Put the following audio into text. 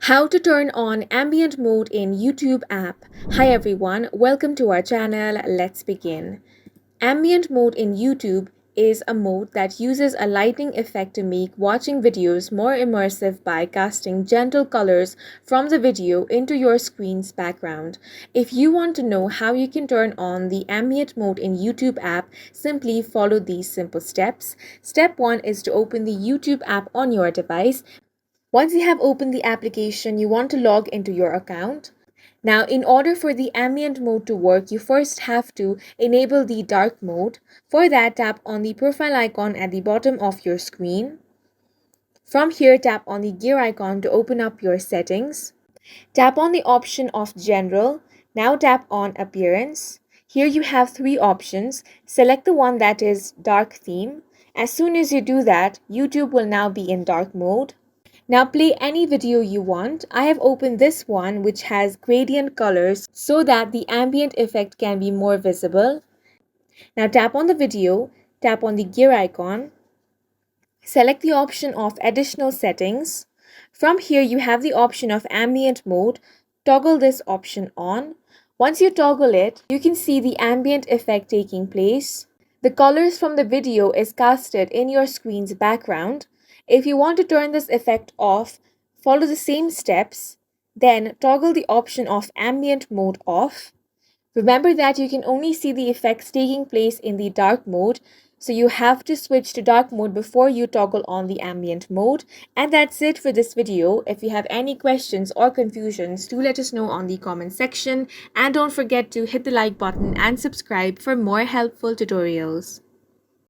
How to turn on ambient mode in YouTube app. Hi everyone, welcome to our channel. Let's begin. Ambient mode in YouTube is a mode that uses a lighting effect to make watching videos more immersive by casting gentle colors from the video into your screen's background. If you want to know how you can turn on the ambient mode in YouTube app, simply follow these simple steps. Step 1 is to open the YouTube app on your device. Once you have opened the application, you want to log into your account. Now, in order for the ambient mode to work, you first have to enable the dark mode. For that, tap on the profile icon at the bottom of your screen. From here, tap on the gear icon to open up your settings. Tap on the option of General. Now tap on Appearance. Here you have three options. Select the one that is Dark Theme. As soon as you do that, YouTube will now be in dark mode. Now play any video you want. I have opened this one which has gradient colors so that the ambient effect can be more visible. Now tap on the video, tap on the gear icon, select the option of additional settings. From here you have the option of ambient mode. Toggle this option on. Once you toggle it, you can see the ambient effect taking place. The colors from the video is casted in your screen's background. If you want to turn this effect off, follow the same steps, then toggle the option of ambient mode off. Remember that you can only see the effects taking place in the dark mode, so you have to switch to dark mode before you toggle on the ambient mode. And that's it for this video. If you have any questions or confusions, do let us know on the comment section, and don't forget to hit the like button and subscribe for more helpful tutorials.